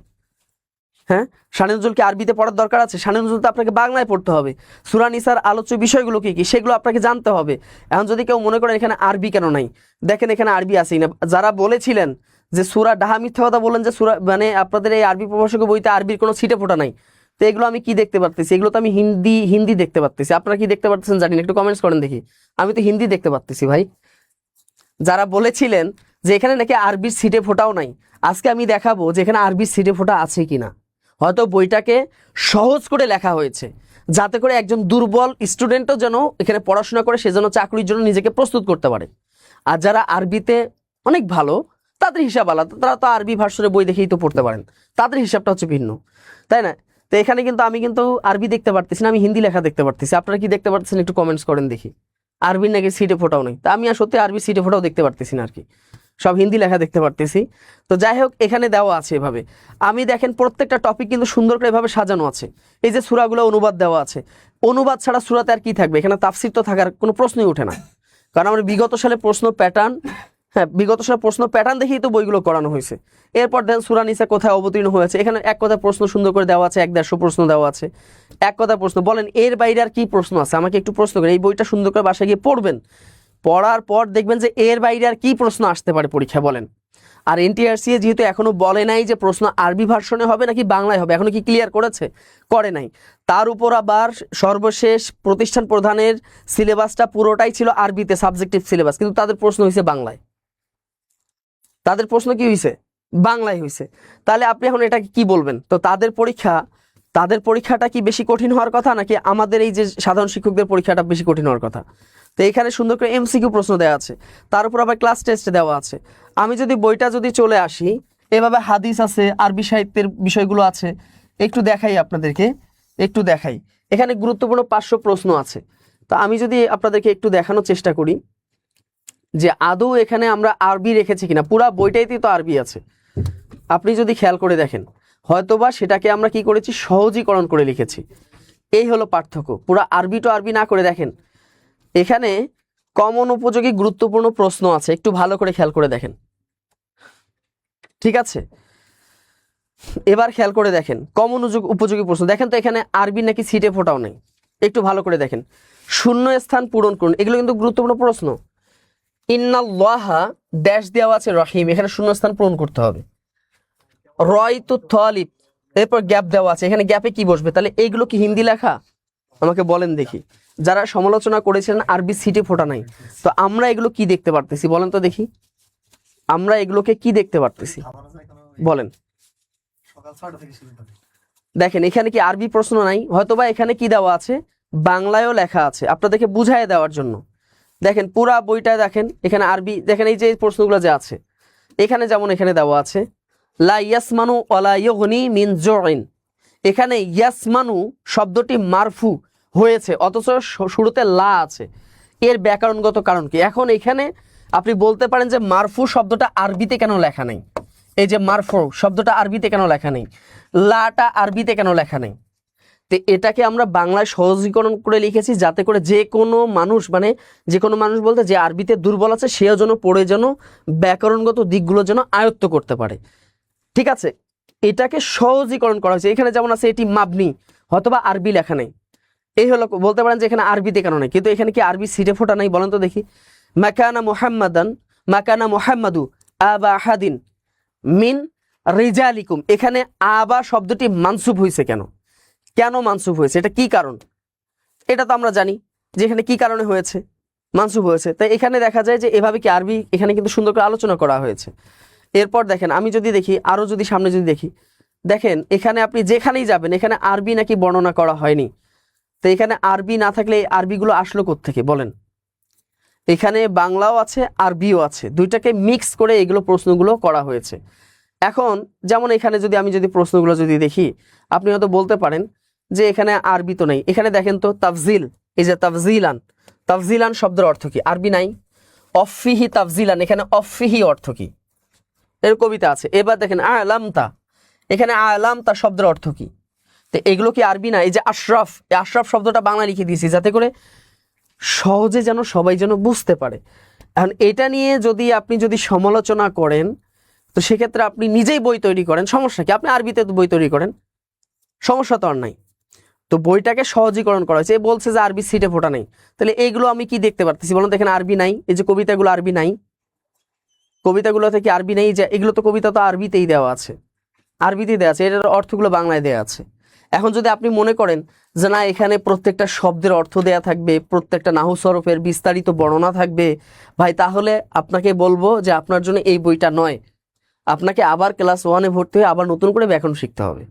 হ্যাঁ, শানে নজুলকে আরবিতে পড়ার দরকার আছে? শানে নজুল তো আপনাকে বাংলায় পড়তে হবে। সূরা নিসার আলোচ্য বিষয়গুলো কি কি সেগুলো আপনাকে জানতে হবে। এখন যদি কেউ মনে করেন এখানে আরবি কেন নাই, দেখেন এখানে আরবি আছেই না। যারা বলেছিলেন যে সূরা ডাহা মিথ্যা কথা বলেন যে সূরা মানে আপনাদের এই আরবি প্রভাষকের বইতে আরবির কোনো ছিটে ফোটা নাই, তো এগুলো আমি কি দেখতে পারতেছি? এগুলো তো আমি হিন্দি দেখতে পারতেছি। আপনারা কি দেখতে পারতেছেন জানি না, একটু কমেন্টস করেন দেখি। আমি তো হিন্দি দেখতে পারতেছি ভাই। যারা বলেছিলেন যে এখানে নাকি আরবির ছিটে ফোটাও নাই, আজকে আমি দেখাবো যে এখানে আরবির ছিটে ফোটা আছে কিনা। হয়তো বইটাকে সহজ করে লেখা হয়েছে যাতে করে একজন দুর্বল স্টুডেন্টও যেন এখানে পড়াশোনা করে সে যেন চাকরির জন্য নিজেকে প্রস্তুত করতে পারে। আর যারা আরবিতে অনেক ভালো তাদের হিসাব আলাদা, তারা তো আরবি ভার্সনের বই দেখেই তো পড়তে পারেন, তাদের হিসাবটা হচ্ছে ভিন্ন, তাই না? তো এখানে কিন্তু আমি কিন্তু আরবি দেখতে পারতেছি না, আমি হিন্দি লেখা দেখতে পারতেছি। আপনারা কি দেখতে পারতেছেন একটু কমেন্টস করেন দেখি। আরবির নাকি সিটে ফোটাও নেই, তা আমি আর সত্যি আরবি সিটে ফোটাও দেখতে পারতেছি না আর কি। সব হিন্দি লেখা দেখতে পারতেছি। তো যাই হোক, এখানে দেওয়া আছে এভাবে। আমি দেখেন প্রত্যেকটা টপিক কিন্তু সুন্দর করে এভাবে সাজানো আছে। এই যে সূরাগুলো অনুবাদ দেওয়া আছে, অনুবাদ ছাড়া সূরাতে আর কি থাকবে? এখানে তাফসীর তো থাকার কোনো প্রশ্নই ওঠে না, কারণ আমরা বিগত সালে প্রশ্ন প্যাটার্ন, হ্যাঁ বিগত সালে প্রশ্ন প্যাটার্ন দেখেই তো বইগুলো করানো হয়েছে। এরপর দেন সূরা নিসা কোথায় অবতীর্ণ হয়েছে, এখানে এক কথা প্রশ্ন সুন্দর করে দেওয়া আছে, 150 প্রশ্ন দেওয়া আছে, এক কথা প্রশ্ন। বলেন এর বাইরে আর কি প্রশ্ন আছে? আমাকে একটু প্রশ্ন করেন, এই বইটা সুন্দর করে বাসায় গিয়ে পড়বেন, পড়ার পর দেখবেন যে এর বাইরে আর কি প্রশ্ন আসতে পারে পরীক্ষা, বলেন। আর এনটিআরসি যেহেতু এখনো বলে নাই যে প্রশ্ন আরবি ভার্সনে হবে নাকি বাংলায় হবে, এখনো কি ক্লিয়ার করেছে? করে নাই। তার উপর আবার সর্বশেষ প্রতিষ্ঠান প্রধানের সিলেবাসটা পুরোটাই ছিল আরবিতে, সাবজেক্টিভ সিলেবাস, কিন্তু তাদের প্রশ্ন হয়েছে বাংলায়। তাদের প্রশ্ন কি হয়েছে? বাংলায় হয়েছে। তাহলে আপনি এখন এটাকে কি বলবেন? তো তাদের পরীক্ষাটা কি বেশি কঠিন হওয়ার কথা, নাকি আমাদের এই যে সাধারণ শিক্ষকদের পরীক্ষাটা বেশি কঠিন হওয়ার কথা? তো এখানে সুন্দর করে এমসিকিউ প্রশ্ন দেওয়া আছে, তার উপর আবার ক্লাস টেস্ট দেওয়া আছে। আমি যদি বইটা যদি চলে আসি, এভাবে হাদিস আছে, আরবি সাহিত্যের বিষয়গুলো আছে, একটু দেখাই আপনাদেরকে, একটু দেখাই। এখানে গুরুত্বপূর্ণ 500 প্রশ্ন আছে। তো আমি যদি আপনাদেরকে একটু দেখানোর চেষ্টা করি যে আদৌ এখানে আমরা আরবি রেখেছি কিনা। পুরা বইটাইতেই তো আরবি আছে, আপনি যদি খেয়াল করে দেখেন, হয়তোবা সেটাকে আমরা কি করেছি, সহজীকরণ করে লিখেছি। এই হলো পার্থক্য। পুরা আরবি তো আরবি না করে দেখেন, এখানে কমন উপযোগী গুরুত্বপূর্ণ প্রশ্ন আছে, একটু ভালো করে খেয়াল করে দেখেন, ঠিক আছে? এবার খেয়াল করে দেখেন কমন উপযোগী প্রশ্ন। দেখেন তো এখানে আরবি নাকি সিটে ফোটাও নেই, একটু ভালো করে দেখেন। শূন্য স্থান পূরণ করুন, এগুলো কিন্তু গুরুত্বপূর্ণ প্রশ্ন। ইন্নাল্লাহা ড্যাশ দেওয়া আছে রহিম, এখানে শূন্য স্থান পূরণ করতে হবে। রয়তু তালিব, এরপর গ্যাপ দেওয়া আছে, এখানে গ্যাপে কি বসবে? তাহলে এইগুলো কি হিন্দি লেখা? আমাকে বলেন দেখি। যারা সমালোচনা করেছেন আরবি সিটে ফোটা নাই, তো আমরা এগুলো কি দেখতে পারতেছি বলেন তো দেখি, আমরা এগুলোকে কি দেখতে পারতেছি বলেন। দেখেন এখানে কি আরবি প্রশ্ন নাই? হয়তোবা এখানে কি দেওয়া আছে, বাংলায়ও লেখা আছে আপনাদেরকে বুঝায় দেওয়ার জন্য। দেখেন পুরা বইটা দেখেন, এখানে আরবি দেখেন, এই যে প্রশ্নগুলো যে আছে এখানে, যেমন এখানে দেওয়া আছে লা ইয়াসমানু ওয়ালা ইউগনি মিন জুইন, এখানে ইয়াসমানু শব্দটি মারফু হয়েছে অথচ শুরুতে লা আছে, এর ব্যাকরণগত কারণ কি? এখন এখানে আপনি বলতে পারেন যে মারফু শব্দটা আরবিতে কেন লেখা নেই, এই যে মারফু শব্দটা আরবিতে কেন লেখা নেই, লাটা আরবিতে কেন লেখা নেই? তো এটাকে আমরা বাংলায় সহজীকরণ করে লিখেছি যাতে করে যে কোনো মানুষ, মানে যে কোনো মানুষ বলতে যে আরবিতে দুর্বল আছে সেও যেন পড়ে যেন ব্যাকরণগত দিকগুলো যেন আয়ত্ত করতে পারে, ঠিক আছে? এটাকে সহজীকরণ করা হয়েছে। এখানে যেমন আছে এটি মাবনি, হয়তোবা আরবি লেখা নেই, এই হলো বলতে পারেন যে এখানে আরবিতে কেন নেই, কিন্তু এখানে কি আরবি সিটে ফোটা নাই বলেন তো দেখি। মাকানা মুহাম্মাদান, মাকানা মুহাম্মাদু আবা আহাদিন মিন রিজালিকুম, এখানে আবা শব্দটি মানসুব হয়েছে কেন? কেন মানসুব হয়েছে, এটা কি কারণ? এটা তো আমরা জানি যে এখানে কি কারণে হয়েছে, মানসুব হয়েছে। তাই এখানে দেখা যায় যে এভাবে কি আরবি এখানে কিন্তু সুন্দর করে আলোচনা করা হয়েছে। এরপর দেখেন আমি যদি দেখি আরো, যদি সামনে যদি দেখি, দেখেন এখানে আপনি যেখানেই যাবেন এখানে আরবি নাকি বর্ণনা করা হয়নি। তো এখানে আরবি না থাকলে এই আরবিগুলো আসলো কোত্থেকে বলেন? এখানে বাংলাও আছে আরবিও আছে, দুইটাকে মিক্স করে এগুলো প্রশ্নগুলো করা হয়েছে। এখন যেমন এখানে যদি আমি যদি প্রশ্নগুলো যদি দেখি, আপনি হয়তো বলতে পারেন যে এখানে আরবি তো নেই। এখানে দেখেন তো তাফজিল, এই যে তাফজিলান, তাফজিলান শব্দের অর্থ কি? আরবি নাই। অফিহি তাফজিলান, এখানে অফিহি অর্থ কি? এর কবিতা আছে। এবার দেখেন আলামতা, এখানে আলামতা শব্দের অর্থ কি? তো এগুলো কি আরবি না? এই যে আশরাফ, এই আশরাফ শব্দটা বাংলা লিখে দিয়েছি যাতে করে সহজে যেন সবাই যেন বুঝতে পারে। এখন এটা নিয়ে যদি আপনি যদি সমালোচনা করেন, তো সেক্ষেত্রে আপনি নিজেই বই তৈরি করেন, সমস্যা কি? আপনি আরবিতে তো বই তৈরি করেন, সমস্যা তো আর নাই। তো বইটাকে সহজীকরণ করা হয়েছে। বলছে যে আরবি সিটে ফোটা নেই, তাহলে এইগুলো আমি কি দেখতে পারতেছি বলুন তো? এখানে আরবি নাই, এই যে কবিতাগুলো আরবি নাই, কবিতাগুলো থেকে আরবি নেই, যে এগুলো তো কবিতা তো আরবিতেই দেওয়া আছে, আরবিতেই দেওয়া আছে, এটার অর্থগুলো বাংলায় দেওয়া আছে। এখন যদি আপনি মনে করেন যে না এখানে প্রত্যেকটা শব্দের অর্থ দেয়া থাকবে, প্রত্যেকটা নাহু সরফের বিস্তারিত বর্ণনা থাকবে, ভাই তাহলে আপনাকে বলবো যে আপনার জন্য এই বইটা নয়, আপনাকে আবার ক্লাস 1-এ ভর্তি হয়ে আবার নতুন করে ব্যাকরণ শিখতে হবে।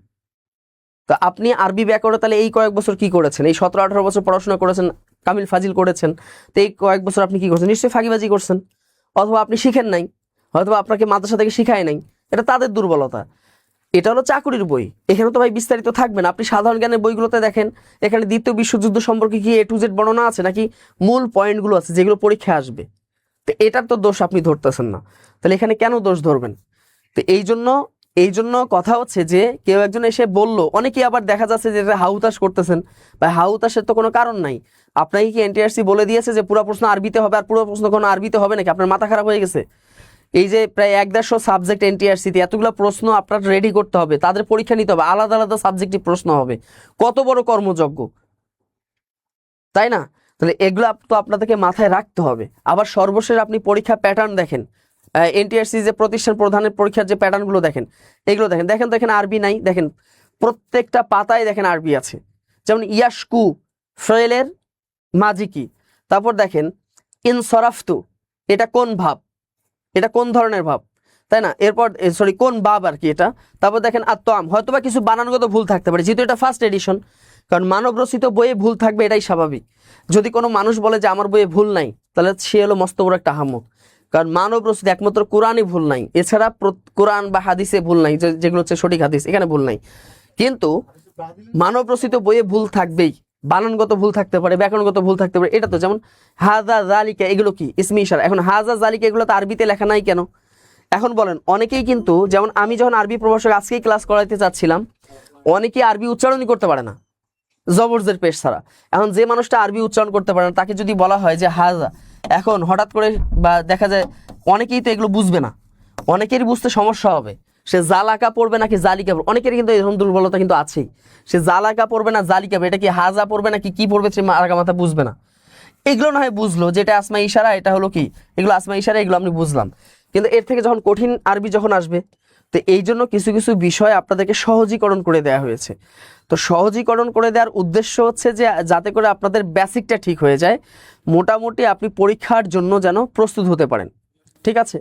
তো আপনি আরবি ব্যাকরণে তাহলে এই কয়েক বছর কি করেছেন? এই 17-18 বছর পড়াশোনা করেছেন, কামিল ফাজিল করেছেন, তো এই কয়েক বছর আপনি কি করছেন? নিশ্চয়ই ফাঁকিবাজি করছেন, অথবা আপনি শিখেন নাই, হয়তোবা আপনাকে মাদ্রাসা থেকে শিখায় নাই। এটা তাদের দুর্বলতা। এটা হলো চাকুরির বই, এখানে তো ভাই বিস্তারিত থাকবে না। আপনি সাধারণ জ্ঞানের বইগুলোতে দেখেন এখানে দ্বিতীয় বিশ্বযুদ্ধ সম্পর্কে কি A to Z বর্ণনা আছে, নাকি মূল পয়েন্টগুলো আছে যেগুলো পরীক্ষায় আসবে? তো এটার তো দোষ আপনি ধরতেছেন না, তাহলে এখানে কেন দোষ ধরবেন? তো এই জন্য কথা হচ্ছে যে কেউ একজন এসে বলল, অনেকেই আবার দেখা যাচ্ছে যে হাউতাস করতেছেন, বা হাউতাসের তো কোনো কারণ নাই। আপনাকে কি এনটিআরসি বলে দিয়েছে যে পুরো প্রশ্ন আরবিতে হবে, আর পুরো প্রশ্ন কোনো আরবিতে হবে নাকি? আপনার মাথা খারাপ হয়ে গেছে? এই যে প্রায় 150 সাবজেক্ট এনটিআরসিতে এতগুলো প্রশ্ন আপনার রেডি করতে হবে, তাদের পরীক্ষা নিতে হবে, আলাদা আলাদা সাবজেক্টিভ প্রশ্ন হবে, কত বড় কর্মযজ্ঞ, তাই না? তাহলে এগুলো তো আপনাদেরকে মাথায় রাখতে হবে। আবার সর্বশেষ আপনি পরীক্ষা প্যাটার্ন দেখেন, এনটিআরসি যে প্রতিষ্ঠান প্রধানের পরীক্ষার যে প্যাটার্নগুলো দেখেন, এগুলো দেখেন, দেখেন তো এখানে আরবি নাই, দেখেন প্রত্যেকটা পাতায় দেখেন আরবি আছে। যেমন ইয়াশকু ফেলের মাজি কি, তারপর দেখেন ইনসরাফতু, এটা কোন ভাব, এটা কোন ধরনের ভাব, তাই না? এরপর সরি কোন ভাব আর কি এটা। তারপর দেখেন আত্মাম, হয়তো বা কিছু বানানগত ভুল থাকতে পারে, যেহেতু এটা ফার্স্ট এডিশন, কারণ মানব রচিত বইয়ে ভুল থাকবে, এটাই স্বাভাবিক। যদি কোনো মানুষ বলে যে আমার বইয়ে ভুল নাই, তাহলে সে হলো মস্ত বড় একটা আহাম্মক। কারণ মানব রচিত একমাত্র কোরআনই ভুল নাই, এছাড়া কোরআন বা হাদিসে ভুল নাই, যেগুলো হচ্ছে সঠিক হাদিস, এখানে ভুল নাই। কিন্তু মানব রচিত বইয়ে ভুল থাকবেই, বানানগত ভুল থাকতে পারে, ব্যাকরণগত ভুল থাকতে পারে, এটা তো। যেমন হাজা জালিকা, এগুলো কি ইসমি ইশারা, এখন হাজা জালিকা এগুলো তো আরবিতে লেখা নাই কেন? এখন বলেন, অনেকেই কিন্তু, যেমন আমি যখন আরবি প্রভাষক আজকেই ক্লাস করাইতে চাচ্ছিলাম, অনেকেই আরবি উচ্চারণই করতে পারে না জবরজের পেশ ছাড়া। এখন যে মানুষটা আরবি উচ্চারণ করতে পারে না, তাকে যদি বলা হয় যে হাজা, এখন হঠাৎ করে বা দেখা যায় অনেকেই তো এগুলো বুঝবে না, অনেকেরই বুঝতে সমস্যা হবে, সে জালাকা পড়বে নাকি জালিকা পড়বে। অনেকের কিন্তু এরকম দুর্বলতা কিন্তু আছেই, সে জালাকা পড়বে না জালিকা পড়বে, এটা কি হাজা পড়বে নাকি কি পড়বে, সে মাথা বুঝবে না। এগুলো না হয় বুঝলো, যেটা আসমা ইশারা, এটা হলো কি, এগুলো আসমা ইশারা, এগুলো আমি বুঝলাম। কিন্তু এর থেকে যখন কঠিন আরবি যখন আসবে, তো এই জন্য কিছু কিছু বিষয় আপনাদেরকে সহজীকরণ করে দেওয়া হয়েছে। তো সহজীকরণ করে দেওয়ার উদ্দেশ্য হচ্ছে যে যাতে করে আপনাদের বেসিকটা ঠিক হয়ে যায়, মোটামুটি আপনি পরীক্ষার জন্য যেন প্রস্তুত হতে পারেন। ঠিক আছে,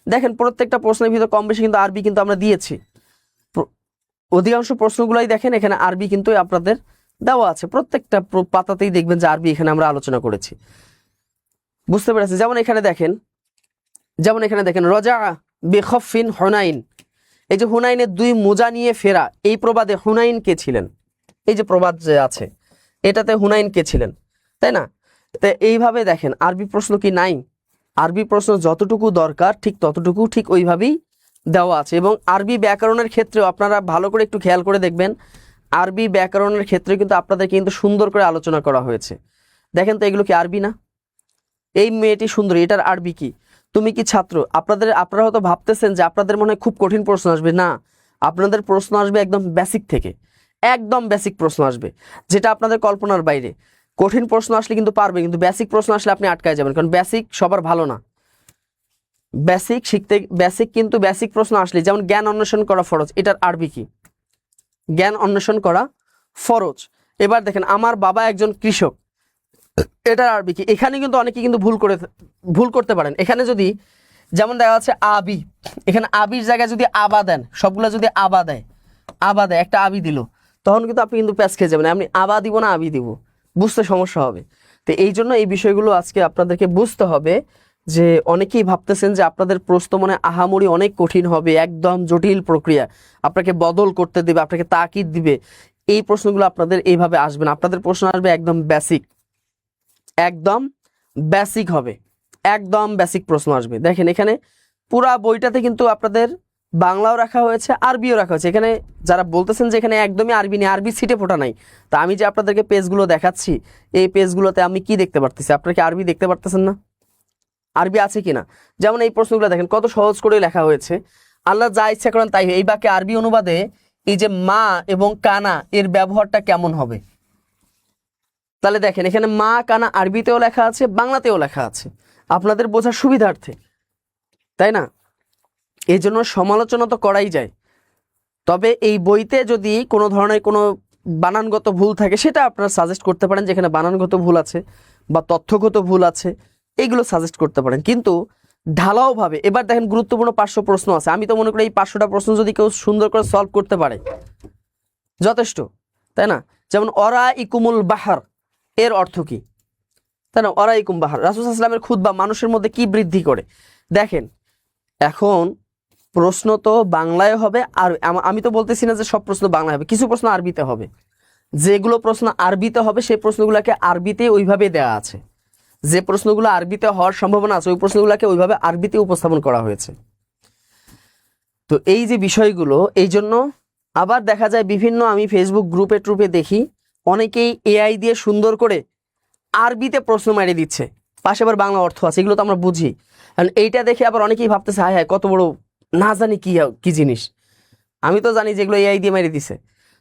দেখেন প্রত্যেকটা প্রশ্নের ভিতরে কম বেশি কিন্তু আরবি কিন্তু আমরা দিয়েছি, অধিকাংশ প্রশ্নগুলোই দেখেন এখানে আরবি কিন্তু আপনাদের দেওয়া আছে, প্রত্যেকটা পাতাতেই দেখবেন যে আরবি এখানে আমরা আলোচনা করেছি। বুঝতে পেরেছি? যেমন এখানে দেখেন রজা বেখফিন হুনাইন, এই যে হুনাইনের 2 মোজা নিয়ে ফেরা, এই প্রবাদে হুনাইন কে ছিলেন? এই যে প্রবাদ যে আছে, এটাতে হুনাইন কে ছিলেন, তাই না? তো এইভাবে দেখেন আরবি প্রশ্ন কি নাই? আরবি প্রশ্ন যতটুকু দরকার ঠিক ততটুকু ঠিক ওইভাবেই দেওয়া আছে। এবং আরবি ব্যাকরণের ক্ষেত্রেও আপনারা ভালো করে একটু খেয়াল করে দেখবেন, আরবি ব্যাকরণের ক্ষেত্রে কিন্তু আপনাদের কিন্তু সুন্দর করে আলোচনা করা হয়েছে। দেখেন তো এগুলো কি আরবি না? এই মেয়েটি সুন্দরী, এটার আরবি কি? তুমি কি ছাত্র? আপনারা হয়তো ভাবতেছেন যে আপনাদের মনে হয় খুব কঠিন প্রশ্ন আসবে, না, আপনাদের প্রশ্ন আসবে একদম বেসিক থেকে, একদম বেসিক প্রশ্ন আসবে, যেটা আপনাদের কল্পনার বাইরে। কঠিন প্রশ্ন আসলে কিন্তু পারবে, কিন্তু বেসিক প্রশ্ন আসলে আপনি আটকায় যাবেন, কারণ বেসিক সবার ভালো না। বেসিক শিখতে, কিন্তু বেসিক প্রশ্ন আসলে, যেমন জ্ঞান অন্বেষণ করা ফরজ, এটার আরবি কি? জ্ঞান অন্বেষণ করা ফরজ। এবার দেখেন আমার বাবা একজন কৃষক, এটার আরবি কি? এখানে কিন্তু অনেকে কিন্তু ভুল করতে পারেন। এখানে যদি যেমন দেখা যাচ্ছে আবি, এখানে আবির জায়গায় যদি আবা দেন, সবগুলো যদি আবা দেয়, একটা আবি দিল, তখন কিন্তু আপনি কিন্তু প্যাচ খেয়ে যাবেন। আমি আবা দিব না আবি দিব, বুঝতে সমস্যা হবে। তো এই জন্য এই বিষয়গুলো আজকে আপনাদেরকে বুঝতে হবে, যে অনেকেই ভাবতেছেন যে আপনাদের প্রশ্ন মনে আহামরি অনেক কঠিন হবে, একদম জটিল প্রক্রিয়া, আপনাকে বদল করতে দিবে, আপনাকে তাকিদ দিবে। এই প্রশ্নগুলো আপনাদের এইভাবে আসবে না, আপনাদের প্রশ্ন আসবে একদম বেসিক হবে, একদম বেসিক প্রশ্ন আসবে। দেখেন এখানে পুরা বইটাতে কিন্তু আপনাদের বাংলাও রাখা হয়েছে, আরবিও রাখা হয়েছে। এখানে যারা বলতেছেন যে এখানে একদমই আরবি নেই, আরবি সিটে ফোটা নাই, তা আমি যে আপনাদেরকে পেজগুলো দেখাচ্ছি, এই পেজগুলোতে আমি কি দেখতে পারতেছি? আপনারা কি আরবি দেখতে পারতেছেন না? আরবি আছে কিনা? যেমন এই প্রশ্নগুলো দেখেন কত সহজ করে লেখা হয়েছে, আল্লাহ যা ইচ্ছা করেন তাই। এই বাক্যে আরবি অনুবাদে এই যে মা এবং কানা এর ব্যবহারটা কেমন হবে? তাহলে দেখেন এখানে মা কানা আরবিতেও লেখা আছে, বাংলাতেও লেখা আছে, আপনাদের বোঝার সুবিধার্থে, তাই না? এই জন্য সমালোচনা তো করাই যায়, তবে এই বইতে যদি কোনো ধরনের কোনো বানানগত ভুল থাকে, সেটা আপনারা সাজেস্ট করতে পারেন, যেখানে বানানগত ভুল আছে বা তথ্যগত ভুল আছে, এইগুলো সাজেস্ট করতে পারেন, কিন্তু ঢালাওভাবে। এবার দেখেন গুরুত্বপূর্ণ 500 প্রশ্ন আছে, আমি তো মনে করি এই 500টা প্রশ্ন যদি কেউ সুন্দর করে সলভ করতে পারে যথেষ্ট, তাই না? যেমন অরা ইকুমুল বাহার, এর অর্থ কি, তাই না? অরা ইকুম বাহার, রাসূল সাল্লাল্লাহু আলাইহি ওয়াসাল্লামের খুতবা মানুষের মধ্যে কি বৃদ্ধি করে। দেখেন এখন প্রশ্ন তো বাংলায় হবে, আর আমি তো বলতেছি না যে সব প্রশ্ন বাংলায় হবে, কিছু প্রশ্ন আরবিতে হবে। যেগুলো প্রশ্ন আরবিতে হবে সেই প্রশ্নগুলোকে আরবিতে ওইভাবে দেওয়া আছে, যে প্রশ্নগুলো আরবিতে হওয়ার সম্ভাবনা আছে ওই প্রশ্নগুলোকে ওইভাবে আরবিতে উপস্থাপন করা হয়েছে। তো এই যে বিষয়গুলো, এই জন্য আবার দেখা যায় বিভিন্ন আমি ফেসবুক গ্রুপে ট্রুপে দেখি অনেকেই এআই দিয়ে সুন্দর করে আরবিতে প্রশ্ন মেরে দিচ্ছে, পাশে আবার বাংলা অর্থ আছে, এগুলো তো আমরা বুঝি। কারণ এইটা দেখে আবার অনেকেই ভাবতেছে হায় হায় কত বড় না জানি কি জিনিস, আমি তো জানি যেগুলো এআই দিয়ে মেরে দিছে।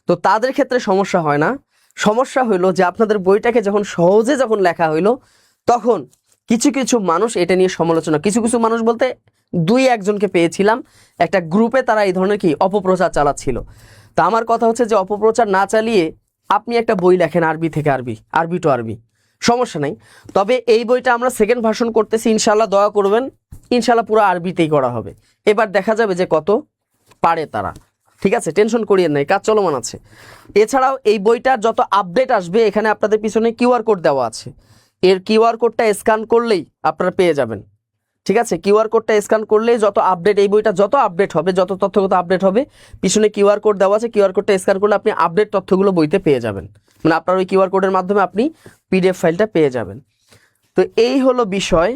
তো তাদের ক্ষেত্রে সমস্যা হয় না, সমস্যা হইলো যে আপনাদের বইটাকে যখন সহজে যখন লেখা হইলো তখন কিছু কিছু মানুষ এটা নিয়ে সমালোচনা, কিছু কিছু মানুষ বলতে 2-1জনকে পেয়েছিলাম একটা গ্রুপে, তারা এই ধরনের কি অপপ্রচার চালাচ্ছিল। তা আমার কথা হচ্ছে যে অপপ্রচার না চালিয়ে আপনি একটা বই লেখেন আরবি থেকে আরবি, আরবি টু আরবি, সমস্যা নাই। তবে এই বইটা আমরা সেকেন্ড ভার্সন করতেছি, ইনশাল্লাহ দোয়া করবেন, ইনশাল্লাহ পুরো আরবিতেই করা হবে। এবার দেখা যাবে যে কত পারে তারা, ঠিক আছে, টেনশন করিয়েন নাই, কাজ চলমান আছে। এছাড়াও এই বইটার যত আপডেট আসবে এখানে আপনাদের পিছনে কিউআর কোড দেওয়া আছে, এর কিউআর কোডটা স্ক্যান করলেই আপনারা পেয়ে যাবেন, ঠিক আছে। কিউআর কোডটা স্ক্যান করলেই যত আপডেট, এই বইটা যত আপডেট হবে, যত তথ্যগত আপডেট হবে, পিছনে কিউআর কোড দেওয়া আছে, কিউআর কোডটা স্ক্যান করলে আপনি আপডেট তথ্যগুলো বইতে পেয়ে যাবেন, মানে আপনার ওই কিউআর কোডের মাধ্যমে আপনি পিডিএফ ফাইলটা পেয়ে যাবেন। তো এই হলো বিষয়।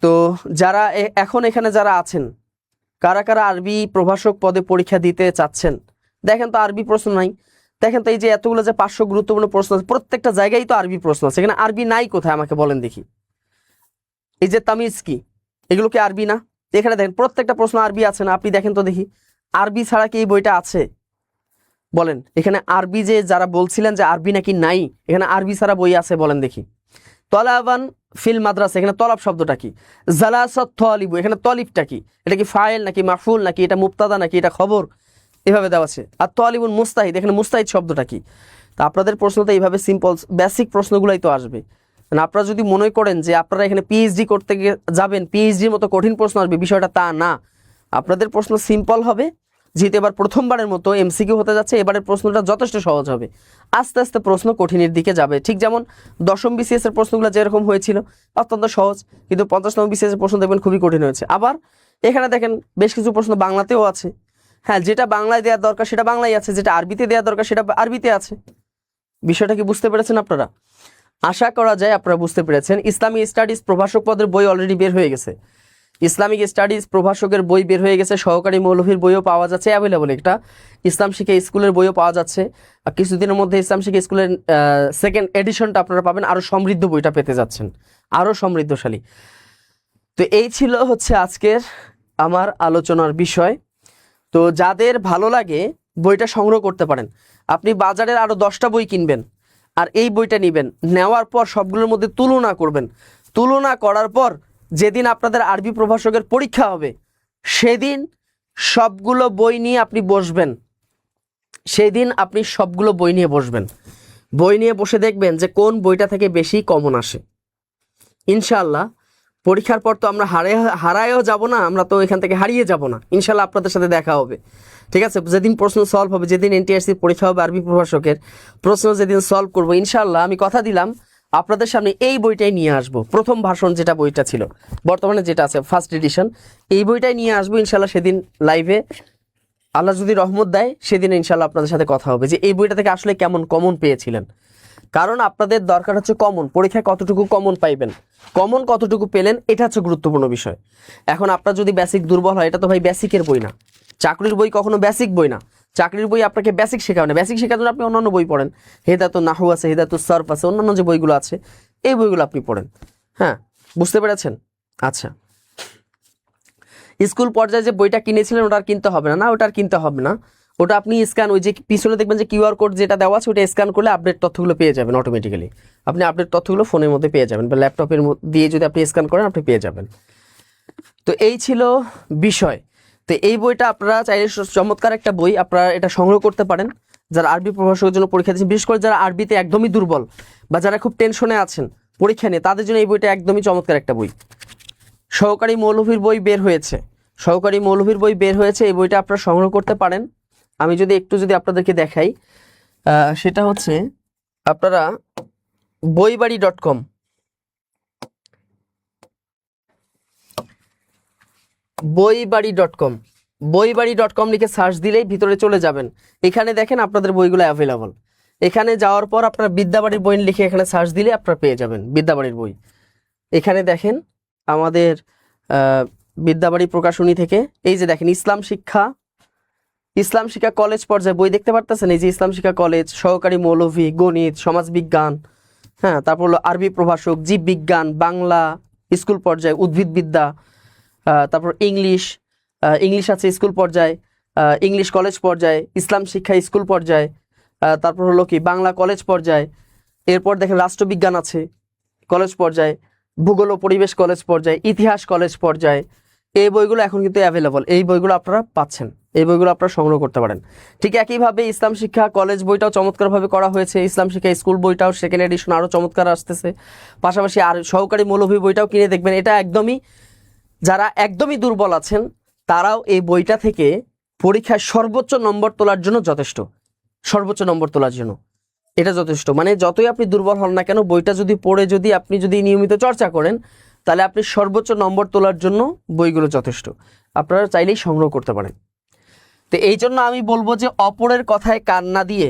তো যারা এখন এখানে যারা আছেন, কারা কারা আরবি প্রভাষক পদে পরীক্ষা দিতে চাচ্ছেন, দেখেন তো আরবি প্রশ্ন নাই, দেখেন তো এই যে এতগুলো যে 500 গুরুত্বপূর্ণ প্রশ্ন আছে, প্রত্যেকটা জায়গায় তো আরবি প্রশ্ন আছে, এখানে আরবি নাই কোথায় আমাকে বলেন দেখি। এই যে তামিজ কি, এগুলো কি আরবি না? এখানে দেখেন প্রত্যেকটা প্রশ্ন আরবি আছে না, আপনি দেখেন তো দেখি আরবি ছাড়া কি এই বইটা আছে বলেন। এখানে আরবি যে যারা বলছিলেন যে আরবি নাকি নাই, এখানে আরবি ছাড়া বই আছে বলেন দেখি। তলাবান ফিল মাদ্রাসা, এখানে তলাব শব্দটা কি? জালাসাত তলিবু, এখানে তলিবটা কি? এটা কি ফাইল নাকি মাফুল নাকি এটা মুবতাদা নাকি এটা খবর, এভাবে দেওয়া আছে। আর তলিবুন মুস্তাহিদ, এখানে মুস্তাহিদ শব্দটা কি? তা আপনাদের প্রশ্ন তো এইভাবে সিম্পল বেসিক প্রশ্নগুলোই তো আসবে। মানে আপনারা যদি মনে করেন যে আপনারা এখানে পিএইচডি করতে যাবেন, পিএইচডির মতো কঠিন প্রশ্ন আসবে, বিষয়টা তা না। আপনাদের প্রশ্ন সিম্পল হবে, যেহেতু এবার প্রথমবারের মতো এমসিকিউ হতে যাচ্ছে, এবারের প্রশ্নটা যথেষ্ট সহজ হবে, আস্তে আস্তে প্রশ্ন কঠিনের দিকে যাবে। ঠিক যেমন দশম বিসিএস এর প্রশ্নগুলো যেরকম হয়েছিল অত্যন্ত সহজ, কিন্তু 50তম বিসিএস এর প্রশ্ন দেখবেন খুবই কঠিন হয়েছে। আবার এখানে দেখেন বেশ কিছু প্রশ্ন বাংলাতেও আছে, হ্যাঁ যেটা বাংলায় দেওয়ার দরকার সেটা বাংলায় আছে, যেটা আরবিতে দেওয়ার দরকার সেটা আরবিতে আছে। বিষয়টা কি বুঝতে পেরেছেন আপনারা? আশা করা যায় আপনারা বুঝতে পেরেছেন। ইসলামিক স্টাডিজ প্রভাষক পদের বই অলরেডি বের হয়ে গেছে, ইসলামিক স্টাডিজ প্রভাষকের বই বের হয়ে গেছে, সহকারী মৌলভীর বইও পাওয়া যাচ্ছে অ্যাভেলেবল, একটা ইসলাম শিক্ষা স্কুলের বইও পাওয়া যাচ্ছে। আর কিছুদিনের মধ্যে ইসলাম শিক্ষা স্কুলের সেকেন্ড এডিশনটা আপনারা পাবেন, আরও সমৃদ্ধ বইটা পেতে যাচ্ছেন, আরও সমৃদ্ধশালী। তো এই ছিল হচ্ছে আজকের আমার আলোচনার বিষয়। তো যাদের ভালো লাগে বইটা সংগ্রহ করতে পারেন, আপনি বাজারের আরও 10টা বই কিনবেন আর এই বইটা নেবেন, নেওয়ার পর সবগুলোর মধ্যে তুলনা করবেন, তুলনা করার পর যেদিন আপনাদের আরবি প্রভাষকের পরীক্ষা হবে সেদিন সবগুলো বই নিয়ে আপনি বসবেন, সেদিন আপনি সবগুলো বই নিয়ে বসবেন, বই নিয়ে বসে দেখবেন যে কোন বইটা থেকে বেশি কমন আসে। ইনশাআল্লাহ পরীক্ষার পর তো আমরা হারায়ও যাব না, আমরা তো এখান থেকে হারিয়ে যাব না, ইনশাআল্লাহ আপনাদের সাথে দেখা হবে, ঠিক আছে। যেদিন প্রশ্ন সলভ হবে, যেদিন এনটিআরসি পরীক্ষা হবে আরবি প্রভাষকের প্রশ্ন যেদিন সলভ করবো, ইনশাআল্লাহ আমি কথা দিলাম আপনাদের সামনে এই বইটাই নিয়ে আসবো, প্রথম ভাষণ যেটা বইটা ছিল, বর্তমানে যেটা আছে ফার্স্ট এডিশন, এই বইটাই নিয়ে আসবো ইনশাআল্লাহ। সেদিন লাইভে আল্লাহ যদি রহমত দেয় সেদিন ইনশাআল্লাহ আপনাদের সাথে কথা হবে যে এই বইটা থেকে আসলে কেমন কমন পেয়েছিলেন। কারণ আপনাদের দরকার হচ্ছে কমন, পরীক্ষায় কতটুকু কমন পাইবেন, কমন কতটুকু পেলেন, এটা হচ্ছে গুরুত্বপূর্ণ বিষয়। এখন আপনার যদি বেসিক দুর্বল হয়, এটা তো ভাই বেসিকের বই না, চাকরির বই কখনো বেসিক বই না, চাকরির বই আপনাকে বেসিক শেখাবে না, বেসিক শেখার জন্য আপনি অন্যান্য বই পড়েন, হেদাতুন নাহু আছে, হেদাতুস সরফ আছে, অন্যান্য যে বইগুলো আছে এই বইগুলো আপনি পড়েন। হ্যাঁ বুঝতে পেরেছেন? আচ্ছা, স্কুল পর্যায়ে যে বইটা কিনেছিলেন ওটা আর কিনতে হবে না, না ওটা আর কিনতে হবে না, ওটা আপনি স্ক্যান, ওই যে পিছনে দেখবেন যে কিউআর কোড যেটা দেওয়া আছে ওটা স্ক্যান করলে আপডেট তথ্যগুলো পেয়ে যাবেন অটোমেটিক্যালি, আপনি আপডেট তথ্যগুলো ফোনের মধ্যে পেয়ে যাবেন বা ল্যাপটপের দিয়ে যদি আপনি স্ক্যান করেন আপনি পেয়ে যাবেন। তো এই ছিল বিষয়। তো এই বইটা আপনারা চাইলে চমৎকার একটা বই, আপনারা এটা সংগ্রহ করতে পারেন যারা আরবি প্রভাষকের জন্য পরীক্ষা দিচ্ছেন, বিশেষ করে যারা আরবিতে একদমই দুর্বল বা যারা খুব টেনশনে আছেন পরীক্ষা নিয়ে, তাদের জন্য এই বইটা একদমই চমৎকার একটা বই। সহকারী মৌলভীর বই বের হয়েছে, সহকারী মৌলভীর বই বের হয়েছে, এই বইটা আপনারা সংগ্রহ করতে পারেন। আমি যদি একটু আপনাদেরকে দেখাই, সেটা হচ্ছে আপনারা বইবাড়ি.com, বইবাড়ি.com, বইবাড়ি.com লিখে সার্চ দিলেই ভিতরে চলে যাবেন, এখানে দেখেন আপনাদের বইগুলো অ্যাভেলেবল, এখানে যাওয়ার পর আপনার বিদ্যাবাড়ির বই লিখে এখানে সার্চ দিলে আপনারা পেয়ে যাবেন বিদ্যাবাড়ির বই। এখানে দেখেন আমাদের বিদ্যাবাড়ি প্রকাশনী থেকে এই যে দেখেন ইসলাম শিক্ষা কলেজ পর্যায়ে বই দেখতে পারতেছেন। এই যে ইসলাম শিক্ষা কলেজ, সহকারী মৌলভী, গণিত, সমাজবিজ্ঞান, হ্যাঁ, তারপর হলো আরবি প্রভাষক, জীববিজ্ঞান, বাংলা স্কুল পর্যায়ে, উদ্ভিদবিদ্যা, তারপর ইংলিশ আছে স্কুল পর্যায়ে, ইংলিশ কলেজ পর্যায়ে, ইসলাম শিক্ষা স্কুল পর্যায়ে, তারপর হলো কি বাংলা কলেজ পর্যায়ে। এরপর দেখেন রাষ্ট্রবিজ্ঞান আছে কলেজ পর্যায়ে, ভূগোল ও পরিবেশ কলেজ পর্যায়ে, ইতিহাস কলেজ পর্যায়ে। এই বইগুলো এখন কিন্তু অ্যাভেলেবল, এই বইগুলো আপনারা পাচ্ছেন, এই বইগুলো আপনারা সংগ্রহ করতে পারেন। ঠিক একইভাবে ইসলাম শিক্ষা কলেজ বইটাও চমৎকারভাবে করা হয়েছে, ইসলাম শিক্ষা স্কুল বইটাও সেকেন্ড এডিশন আরও চমৎকার আসতেছে। পাশাপাশি আর সহকারী মৌলভী বইটাও কিনে দেখবেন। এটা যারা একদমই দুর্বল আছেন তারাও এই বইটা থেকে পরীক্ষায় সর্বোচ্চ নম্বর তোলার জন্য যথেষ্ট, সর্বোচ্চ নম্বর তোলার জন্য এটা যথেষ্ট। মানে যতই আপনি দুর্বল হন না কেন, বইটা যদি পড়ে আপনি যদি নিয়মিত চর্চা করেন, তাহলে আপনি সর্বোচ্চ নম্বর তোলার জন্য বইগুলো যথেষ্ট, আপনারা চাইলেই সংগ্রহ করতে পারেন। তো এই জন্য আমি বলবো যে অপরের কথায় কান না দিয়ে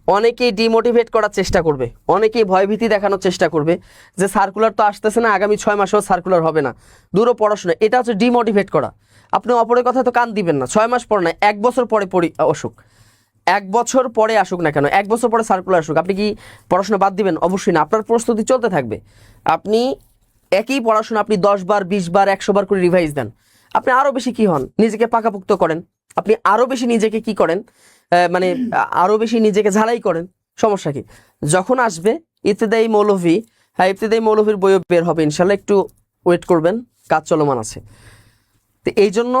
অনেকেই ডিমোটিভেট করার চেষ্টা করবে, অনেকেই ভয়ভীতি দেখানোর চেষ্টা করবে যে সার্কুলার তো আসতেছে না, আগামী 6 মাসেও সার্কুলার হবে না, দূরও পড়াশোনা। এটা হচ্ছে ডিমোটিভেট করা। আপনি অপরের কথায় তো কান দিবেন না, 6 মাস পর না, 1 বছর পরে আসুক, 1 বছর পরে আসুক না কেন, 1 বছর পরে সার্কুলার আসুক, আপনি কি পড়াশোনা বাদ দিবেন? অবশ্যই না, আপনার প্রস্তুতি চলতে থাকবে। আপনি একই পড়াশোনা আপনি 10 বার, 20 বার, 100 বার করে রিভাইজ দেন, আপনি আরও বেশি কি হন, নিজেকে পাকাপোক্ত করেন, আপনি আরও বেশি নিজেকে কি করেন, মানে আরও বেশি নিজেকে ঝালাই করেন। সমস্যা কি? যখন আসবে ইবতেদায়ী মৌলভী, হ্যাঁ ইবতেদায়ী মৌলভীর বইও বের হবে ইনশাল্লাহ, একটু ওয়েট করবেন, কাজ চলমান আছে। তো এই জন্য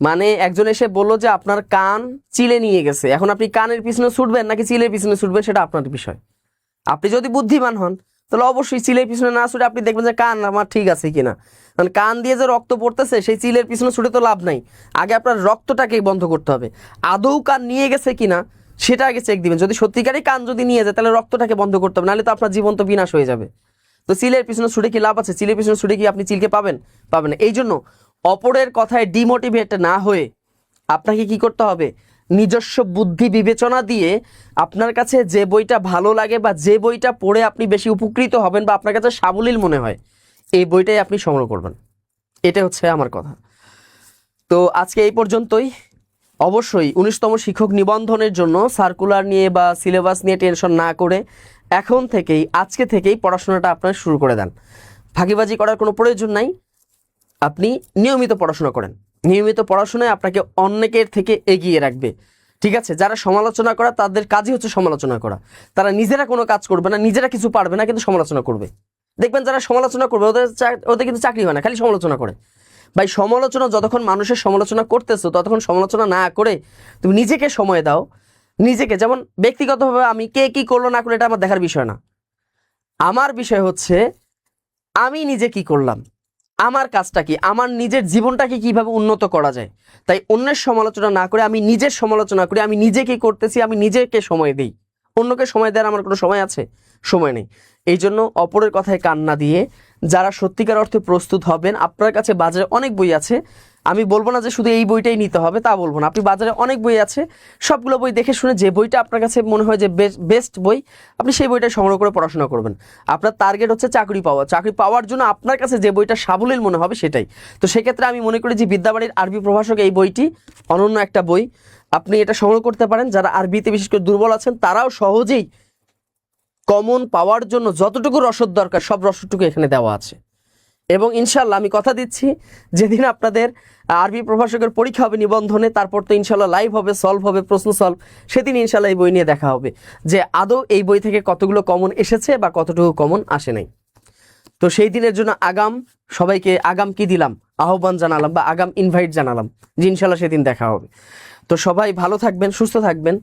মানে একজন এসে বললো যে আপনার কান চিলে নিয়ে গেছে, এখন আপনি কানের পিছনে ছুটবেন নাকি চিলের পিছনে ছুটবেন সেটা আপনার বিষয়। আপনি যদি বুদ্ধিমান হন তাহলে অবশ্যই চিলের পিছনে না ছুটে আপনি দেখবেন যে কান আমার ঠিক আছে কিনা, কারণ কান দিয়ে যে রক্ত পড়তেছে সেই চিলের পিছনে ছুটে তো লাভ নাই, আগে আপনার রক্তটাকে বন্ধ করতে হবে। আদৌ কান নিয়ে গেছে কিনা সেটা আগে চেক দিবেন, যদি সত্যিকারই কান যদি নিয়ে যায় তাহলে রক্তটাকে বন্ধ করতে হবে, নাহলে তো আপনার জীবন তো বিনাশ হয়ে যাবে। তো চিলের পিছনে ছুটে কি লাভ আছে? চিলের পিছনে ছুটে কি আপনি চিলকে পাবেন না। এই জন্য অপরের কথায় ডিমোটিভেট না হয়ে আপনাকে কি করতে হবে, নিজস্ব বুদ্ধি বিবেচনা দিয়ে আপনার কাছে যে বইটা ভালো লাগে বা যে বইটা পড়ে আপনি বেশি উপকৃত হবেন বা আপনার কাছে সাবলীল মনে হয়, এই বইটাই আপনি সংগ্রহ করবেন। এটা হচ্ছে আমার কথা। তো আজকে এই পর্যন্তই। অবশ্যই 19তম শিক্ষক নিবন্ধনের জন্য সার্কুলার নিয়ে বা সিলেবাস নিয়ে টেনশন না করে এখন থেকেই, আজকে থেকেই পড়াশোনাটা আপনার শুরু করে দেন। ফাঁকিবাজি করার কোনো প্রয়োজন নাই, আপনি নিয়মিত পড়াশোনা করেন। নিয়মিত পড়াশোনায় আপনাকে অনেকের থেকে এগিয়ে রাখবে, ঠিক আছে? যারা সমালোচনা করা তাদের কাজই হচ্ছে সমালোচনা করা, তারা নিজেরা কোনো কাজ করবে না, নিজেরা কিছু পারবে না, কিন্তু সমালোচনা করবে। দেখবেন যারা সমালোচনা করবে ওদের কিন্তু চাকরি হয় না, খালি সমালোচনা করে। ভাই সমালোচনা, যতক্ষণ মানুষের সমালোচনা করতেছো ততক্ষণ সমালোচনা না করে তুমি নিজেকে সময় দাও। নিজেকে, যেমন ব্যক্তিগতভাবে আমি কে কি করলো না করলো এটা আমার দেখার বিষয় না, আমার বিষয় হচ্ছে আমি নিজে কি করলাম, আমার কাজটা কি, আমার নিজের জীবনটাকে কিভাবে উন্নত করা যায়। তাই অন্যের সমালোচনা না করে আমি নিজের সমালোচনা করি, আমি নিজে কি করতেছি, আমি নিজেকে সময় দিই। অন্যকে সময় দেওয়ার আমার কোনো সময় আছে? সময় নেই। এই জন্য অপরের কথায় কান না দিয়ে যারা সত্যিকার অর্থে প্রস্তুত হবেন, আপনার কাছে বাজারে অনেক বই আছে, আমি বলবো না যে শুধু এই বইটাই নিতে হবে, তা বলবো না। আপনি বাজারে অনেক বই আছে, সবগুলো বই দেখে শুনে যে বইটা আপনার কাছে মনে হয় যে বেস্ট বই, আপনি সেই বইটা সংগ্রহ করে পড়াশোনা করবেন। আপনার টার্গেট হচ্ছে চাকরি পাওয়া, চাকরি পাওয়ার জন্য আপনার কাছে যে বইটা সাবলীল মনে হবে সেটাই। তো সেক্ষেত্রে আমি মনে করি যে বিদ্যাবাড়ির আরবি প্রভাষক এই বইটি অনন্য একটা বই, আপনি এটা সংগ্রহ করতে পারেন। যারা আরবিতে বিশেষ করে দুর্বল আছেন তারাও সহজেই কমন পাওয়ার জন্য যতটুকু রসদ দরকার সব রসদটুকু এখানে দেওয়া আছে। এবং ইনশাল্লাহ আমি কথা দিচ্ছি, যেদিন আপনাদের আরবি প্রভাষকের পরীক্ষা হবে নিবন্ধনে, তারপর তো ইনশাল্লাহ লাইভ হবে, সলভ হবে, প্রশ্ন সলভ, সেদিন ইনশাল্লাহ এই বই নিয়ে দেখা হবে যে আদৌ এই বই থেকে কতগুলো কমন এসেছে বা কতটুকু কমন আসে নাই। তো সেই দিনের জন্য সবাইকে আগাম কি দিলাম, আহ্বান জানালাম বা আগাম ইনভাইট জানালাম যে ইনশাল্লাহ সেদিন দেখা হবে। তো সবাই ভালো থাকবেন, সুস্থ থাকবেন।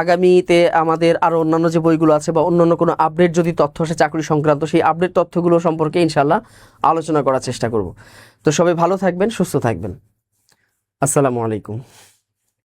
আগামীতে আমাদের আরও অন্যান্য যে বইগুলো আছে বা অন্যান্য কোনো আপডেট যদি তথ্য আসে চাকরি সংক্রান্ত, সেই আপডেট তথ্যগুলো সম্পর্কে ইনশাল্লাহ আলোচনা করার চেষ্টা করব। তো সবাই ভালো থাকবেন, সুস্থ থাকবেন। আসসালামু আলাইকুম।